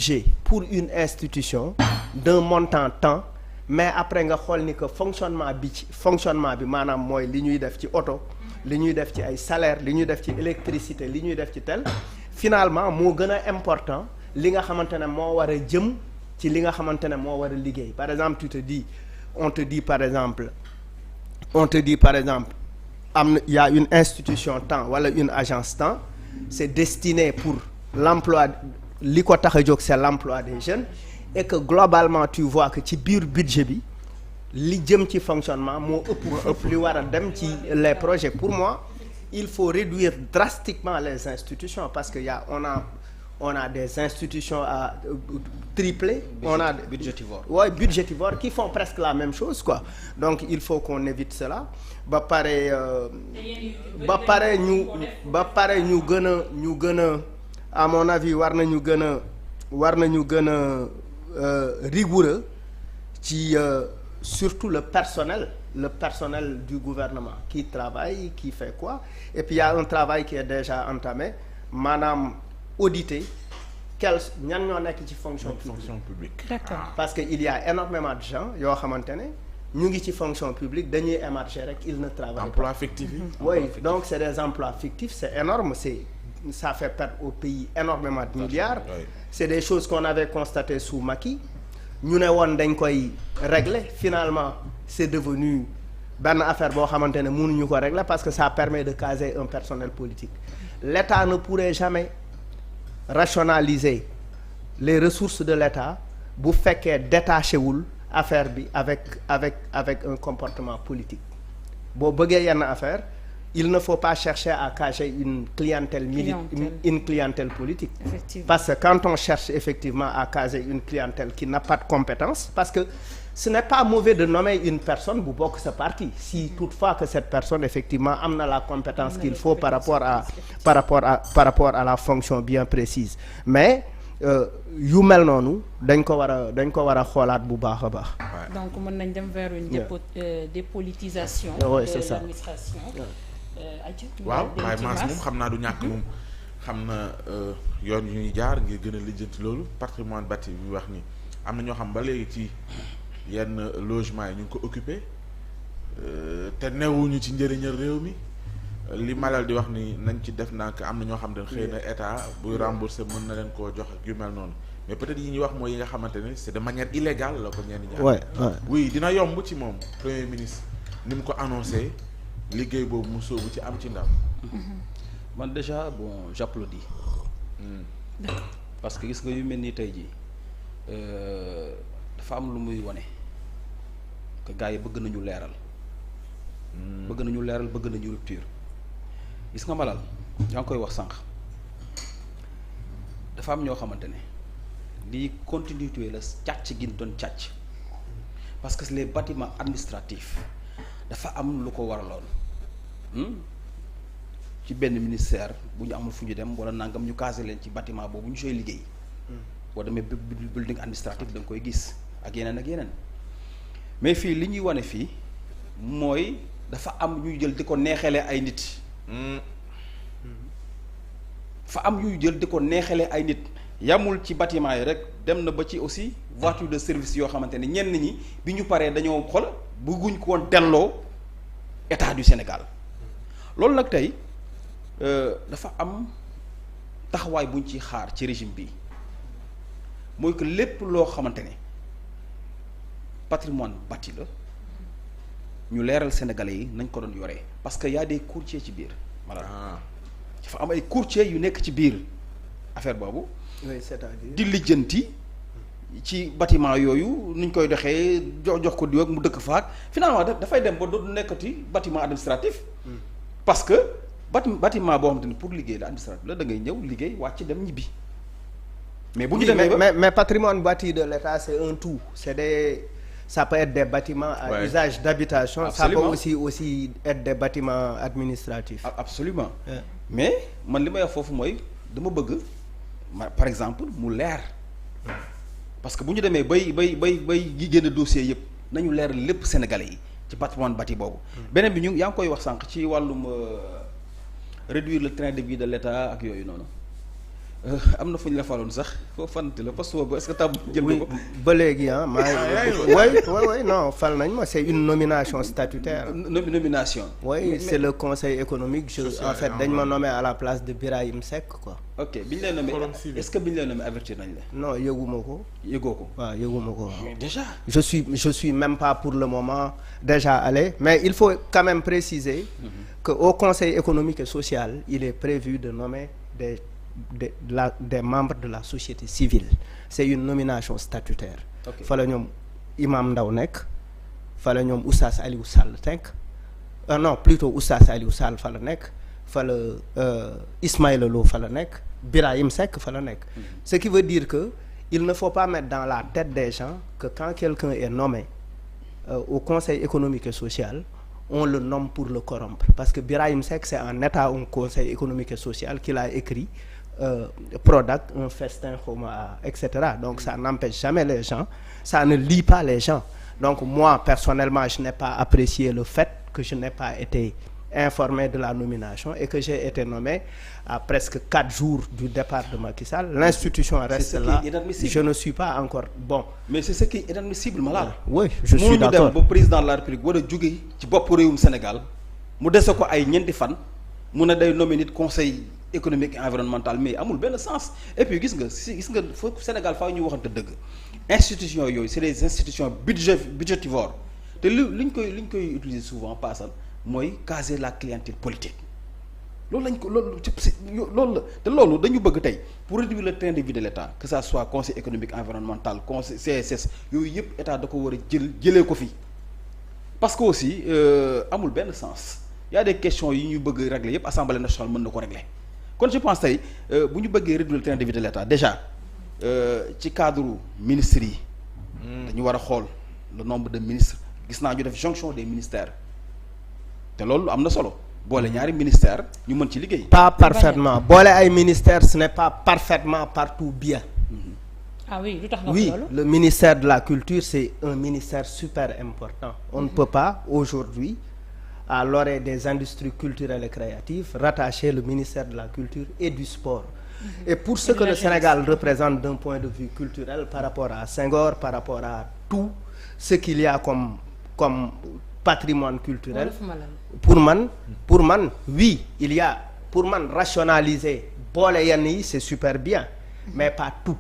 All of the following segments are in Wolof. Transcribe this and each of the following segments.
budget pour une institution d'un montant tant mais après nga xool ni que fonctionnement bi maanaam mooy li ñuy def ci oto li ñuy def ci ay salaire li ñuy def ci électricité li ñuy def ci tel finalement moo gën a important li nga xamante ne moo war a jëm ci li nga xamante ne moo war a liggéey par exemple on te dit par exemple am na y a une institution temps wala une agence temps c'est destiné pour l'emploi li ko tax a jóg c'est l'emploi des jeunes et que globalement tu vois que ci biir budget bi li jëm ci fonctionnement moo ëpp li war a dem ci les projets pour moi il faut réduire drastiquement les institutions parce que on a des institutions à tripler on a budgétivores qui font presque la même chose quoi donc il faut qu'on évite cela ba pare ñu gën a à mon avis war nañu gën a rigoureux ci surtout le personnel du gouvernement qui travaille qui fait quoi et puis il y a un travail qui est déjà entamé maanaam auditer ñan ñoo nekk ci fonction publique. D'accord. Parce que il y a énormément de gens yoo xamante ne ñu ngi ci fonction publique dañuy émarger rek ils ne travaillent emploi pas. fictif yi. Oui, donc c'est des emplois fictifs, c'est énorme, ça fait perdre au pays énormément de milliards. Oui. C'est des choses qu'on avait constatées sous Macky. ñu ne woon dañ koy régler finalement c'est devenu benn affaire boo xamante ne mënuñu ko régler parce que ça permet de caser un personnel politique. L'État ne pourrait jamais rationaliser les ressources de l'État bu fekkee détaché wul affaire bi avec un comportement politique boo bëggee yenn affaire il ne faut pas chercher à cacher une clientèle politique. Parce que quand on cherche effectivement à caser une clientèle qui n'a pas de compétence parce que ce n'est pas mauvais de nommer une personne bu bokk sa parti si toutefois que cette personne effectivement am na la compétence qu'il faut par rapport à la fonction bien précise mais yu mel noonu dañ ko war a xoolaat bu baax a baax. Donc mën nañ dem vers une dépolitisation ouais, de l'administration. waaw waaye maas moom xam naa du ñàkk moom xam na yoon yu ñuy jaar ngir gën a lijjanti loolu patrimoine bâti bi wax ni am na ñoo xam ba léegi ci yenn logement yi ñu ngi ko occupé te newuñu ci njëriñal réew mi li malal di wax ni nañ ci def nak am na ñoo xam ne xëy na état buy rembourser mën na leen koo jox ak yu mel noonu mais peut-être yi ñuy wax mooy yi nga xamante ne c'est de manière illégale la ko ñenn ñaar. Oui dina yomb ci moom premier ministre ni mu ko annoncé liggéey boobu mu sóobu ci am ci ndam. man déjà bon j'applaudis. Parce que gis nga yu mel ni tey jii dafa am lu muy wane que gars yi bëgg nañu leeral. bëgg nañu rupture. gis nga Malal yaa ngi koy wax sànq dafa am ñoo xamante ne lii continuité la càcc gi doon càcc parce que les bâtiments administratifs dafa am lu ko waraloon ci benn ministère bu ñu amul fu ñu dem wala nangam ñu casé leen ci bâtiment boobu ñu sooy liggéey boo demee building administratif da nga koy gis ak yeneen mais fii li ñuy wane fii mooy dafa am ñuy jël di ko neexalee ay nit. fa am yuy jël di ko neexalee ay nit yamul ci bâtiment yi rek dem na ba ci aussi voiture de service yoo xamante ne ñenn ñi bi ñu paree dañoo xool bëgguñ ko woon delloo état du Sénégal loolu nag tey dafa am taxawaay buñ ci xaar ci régime bi mooy que lépp loo xamante ne patrimoine bâti la ñu leeral Sénégalais yi nañ ko doon yoree parce que y a des courtiers ci biir voilà dafa am ay courtiers yu nekk ci biir affaire boobu. Oui, c'est-à-dire di lijjanti ci bâtiment yooyu nuñ koy doxee jox ko diw ak mu dëkk faak finalement dafay dem ba dootu nekkati bâtiment administratif. Parce que bâtiment boo xamante ni pour liggéey la administratif la da ngay ñëw liggéey wàcc dem ñibbi. mais bu ñu demee mais patrimoine bâti de l'État c'est un tout ça peut être des bâtiments à usage d'habitation. Absolument. Ça peut aussi être des bâtiments administratifs. Absolument. Mais man li may wax foofu mooy dama bëgg par exemple mu leer parce que bu ñu demee bay génn dossier yëpp nañu leer lépp Sénégalais yi ci patrimoine bâti boobu. beneen bi yaa ngi koy wax sànq ci wàllum réduire le train de vie de l'État ak yooyu noonu am na fu ñu la faloon sax foo fante la poste boobu est-ce que tam jël ko ba léegi oui non fal nañ ma c'est une nomination statutaire. Nomination. Oui, c'est le conseil économique en fait dañ ma nommé à la place de Birahim Seck quoi. ok bi ñu lay nommé est-ce que bi ñu lay nommé avertir nañ la. non yëguma ko. yëgoo ko. waaw yëguma ko. mais déjà. je suis même pas pour le moment déjà allé mais il faut quand même préciser. que au conseil économique et social il est prévu de nommer des membres de la société civile c'est une nomination statutaire. fa la ñoom Imam Ndaw nekk fa la ñoom Oustaz Aliou Sall nekk non plutôt Oustaz Aliou Sall fa la nekk fa la Ismaïla Lo fa la nekk Birahim Seck fa la nekk. Ce qui veut dire que il ne faut pas mettre dans la tête des gens que quand quelqu'un est nommé au conseil économique et social on le nomme pour le corrompre parce que Birahim Seck c'est en état un conseil économique et social qu'il a écrit Prodac un festin xawma etc. Donc ça n'empêche jamais les gens, ça ne lie pas les gens. Donc moi personnellement je n'ai pas apprécié le fait que je n'ai pas été informé de la nomination et que j'ai été nommé à presque 4 jours du départ de Macky Sall. L'institution reste là. Je ne suis pas encore bon. Mais c'est ce qui est inadmissible Malal. Oui, je suis d'accord. Mu dem ba président de la République war a jóge ci bopp réewum Sénégal mu dese ko ay ñeenti fan mu ne day nommer nit conseil économique et environnemental mais amul benn sens. Et puis gis nga foo Sénégal faaw ñu waxante dëgg institutions yooyu c'est des institutions budgétivores te liñ koy utiliser souvent passal mooy caser la clientèle politique loolu lañ ko loolu la te loolu dañu bëgg tey pour réduire le train de vie de l'État que ça soit conseil économique environnemental conseil CSS yooyu yëpp état da ko war a jëlee ko fi parce que aussi amul benn sens y a des questions yi ñu bëgg régler yëpp assemblée nationale mën na ko régler kon je pense tey bu ñu bëggee réduire le train de vie de l'État déjà ci cadre ministres yi dañu war a xool le nombre de ministres gis naa ñu def jonction des ministères te loolu am na solo boole ñaari ministère ñu mën ci liggéey. pas parfaitement boole ay ministères ce n'est pas parfaitement partout bien. Ah oui, lu tax nga oui, loolu. le ministère de la culture c'est un ministère super important. On ne peut pas aujourd'hui à l'orée des industries culturelles et créatives rattacher le ministère de la culture et du sport. Et pour ce que le Sénégal représente d'un point de vue culturel par rapport à Senghor, par rapport à tout ce qu'il y a comme patrimoine culturel, pour man oui il y a pour man rationaliser boole yenn yi c'est super bien mais pas tout.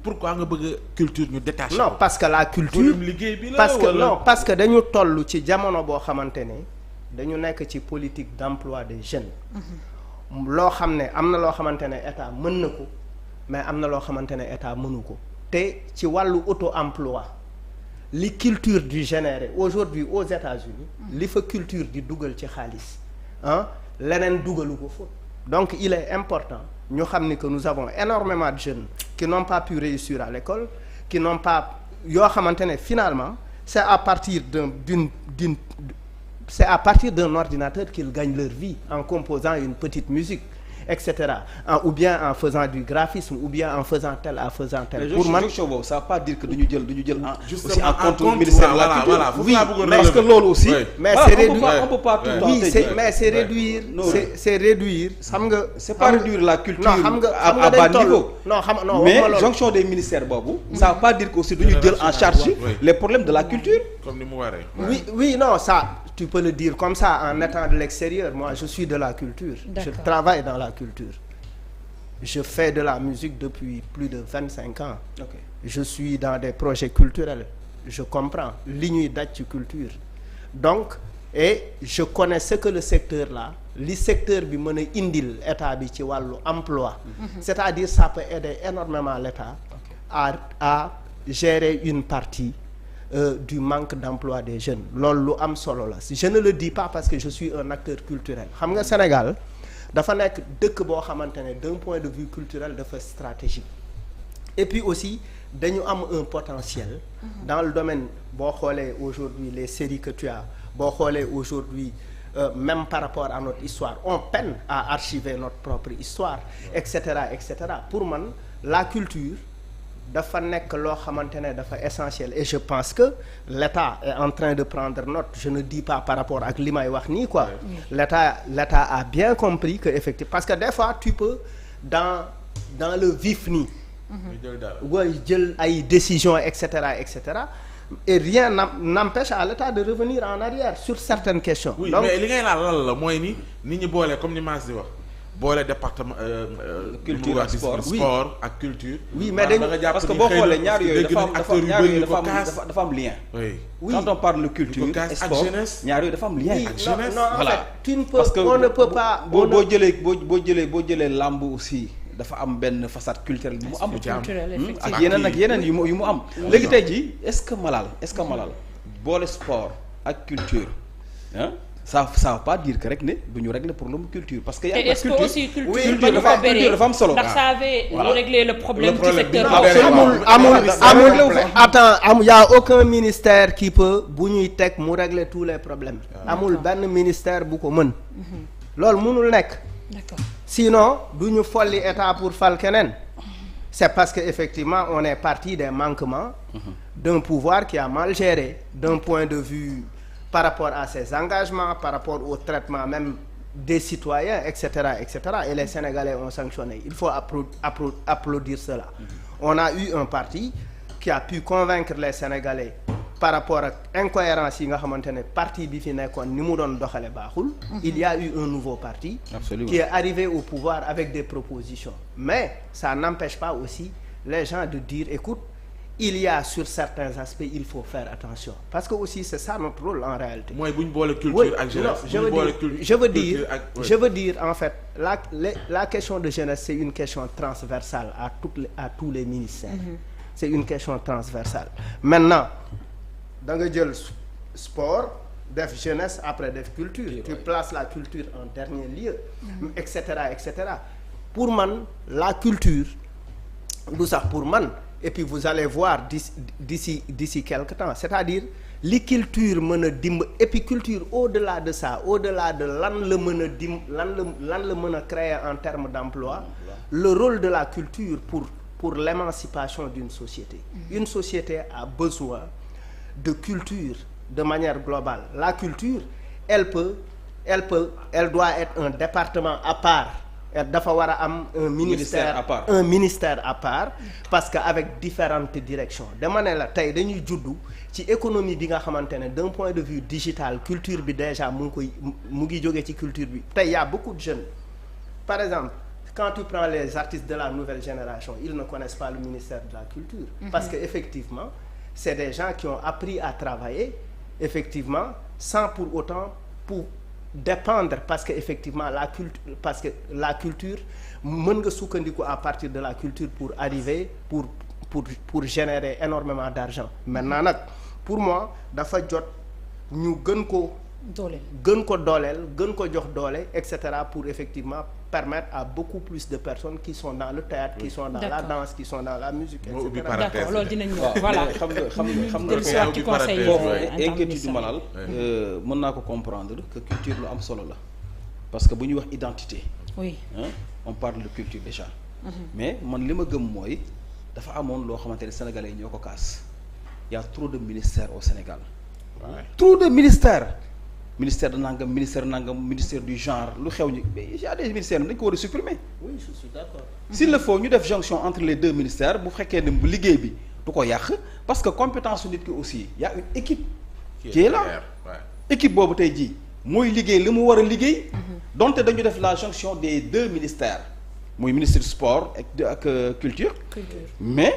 Pourquoi nga bëgg culture ñu détaché. Non parce que la culture parce que dañu toll ci jamono boo xamante ne dañu nekk ci politique d'emploi des jeunes. loo xam ne am na loo xamante ne état mën na ko mais am na loo xamante ne état mënu ko te ci wàllu auto-emploi li culture di générer aujourd'hui aux États-Unis li fa culture di dugal ci xaalis leneen dugalu ko fa donc il est important ñu xam ni que nous avons énormément de jeunes qui n'ont pas pu réussir à l'école qui n'ont pas yoo xamante ne finalement c'est à partir d'un ordinateur qu'ils gagnent leur vie en composant une petite musique etc. Ou bien en faisant du graphisme ou bien en faisant tel pour man ça veut pas dire que duñu jël aussi en compte ministère de la culture oui parce que loolu aussi mais c'est réduire on peut pas tout le temps oui mais c'est réduire c'est réduire xam nga c'est pas réduire la culture à bas niveau non mais jonction des ministères boobu ça veut pas dire que aussi duñu jël en charge les problèmes de la culture comme ni mu waree oui non ça tu peux le dire comme ça en étant de l'extérieur. Moi je suis de la culture. D'accord. Je travaille dans la culture. Je fais de la musique depuis plus de 25 ans. Okay. Je suis dans des projets culturels. Je comprends li ñuy daj ci culture. Donc et je connais ce que le secteur là li secteur bi mën a indil état bi ci wàllu emploi. C'est-à-dire ça peut aider énormément l'état à gérer une partie du manque d'emploi des jeunes loolu lu am solo la je ne le dis pas parce que je suis un acteur culturel xam nga Sénégal dafa nekk dëkk boo xamante ne d'un point de vue culturel dafa stratégique et puis aussi dañu am un potentiel dans le domaine boo xoolee aujourd'hui les séries que tu as boo xoolee aujourd'hui même par rapport à notre histoire on peine à archiver notre propre histoire etc. Pour man la culture dafa nekk loo xamante ne dafa essentiel et je pense que l'État est en train de prendre note je ne dis pas par rapport ak li may wax nii quoi l'État a bien compris que effectivement parce que des fois tu peux dans le vif nii. way jël ay décisions et cetera. Et rien n'empêche à l'État de revenir en arrière sur certaines questions. Oui, donc mais li ngay laal lan la mooy ni nit ñi boole comme ni Mass di wax boole département. culture ak sport sport ak culture. oui mais dañu parce que boo xoolee ñaar yooyu dafa am lien. oui quand on parle de culture et sport ñaar yooyu dafa am lien. ak jeunesse non en fait tu ne peux parce que on ne peut pas. boo jëlee làmb aussi. dafa am benn façade culturelle bu mu am. ak yeneen yu mu am. léegi tey jii est-ce que Malal boole sport ak culture ah ça veut pas dire que rek ne du ñu régler problème culture parce que. est-ce que aussi culture dafa am solo. ndax ça avait réglé le problème du secteur. amul y a aucun ministère qui peut bu ñuy teg mu régler tous les problèmes. amul benn ministère bu ko mën. loolu mënul nekk. D'accord. Sinon du ñu folli état pour fal keneen. C'est parce que effectivement on est parti des manquements d'un pouvoir qui a mal géré d'un point de vue par rapport à ses engagements, par rapport au traitement même des citoyens, etc. Et les Sénégalais ont sanctionné. Il faut applaudir cela. On a eu un parti qui a pu convaincre les Sénégalais par rapport ak incohérence yi nga xamante ne parti bi fi nekkoon ni mu doon doxale baaxul. Il y a eu un nouveau parti. Absolument. Qui est arrivé au pouvoir avec des propositions. Mais ça n'empêche pas aussi les gens de dire écoute, il y a sur certains aspects il faut faire attention parce que aussi c'est ça notre rôle en réalité. mooy bu ñu boole culture ak jeunesse. Je veux dire en fait la question de jeunesse c'est une question transversale à tous les ministères. C'est une question transversale. Maintenant da nga jël sport def jeunesse après def culture. Tu places la culture en dernier lieu. et cetera. Pour man la culture du sax pour man. Et puis vous allez voir d'ici quelque temps c'est-à-dire li culture mën a dimb et puis culture au-delà de ça au-delà de lan la mën a lan la mën a créer en termes d'emploi le rôle de la culture pour l'émancipation d'une société. Une société a besoin de culture de manière globale. La culture elle doit être un département à part. dafa war a am un ministère à part parce que avec différentes directions dama ne la tey dañuy juddu ci économie bi nga xamante ne d'un point de vue digital culture bi déjà mu ngi jógee ci culture bi tey y a beaucoup de jeunes par exemple quand tu prends les artistes de la nouvelle génération ils ne connaissent pas le ministère de la culture parce que effectivement c'est des gens qui ont appris à travailler effectivement sans pour autant dépendre parce que effectivement la culture mën nga sukkandiku à partir de la culture pour arriver pour générer énormément d'argent maintenant nag pour moi dafa jot ñu gën ko dooleel gën ko jox doole etc. pour effectivement permettre à beaucoup plus de personnes qui sont dans le théâtre qui sont dans la danse qui sont dans la musique etc. D'accord loolu dinañ voilà xam nga inquiétude Malal mën naa ko comprendre que culture lu am solo la parce que bu ñuy wax identité on parle de culture déjà mais man li ma gëm mooy dafa amoon loo xamante ne sénégalais yi ñoo ko kaas y a trop de ministères au Sénégal trop de ministère de nangam ministère du genre lu xew ñu mais y a des ministères dañ ko war a supprimer. Oui, je suis d'accord. S'il le faut ñu def jonction entre les deux ministères bu fekkee ne liggéey bi du ko yàq parce que compétence su nit ki aussi y a une équipe qui est là équipe boobu tey jii mooy liggéey li mu war a liggéey donte dañu def la jonction des deux ministères muy ministre du sport ak culture mais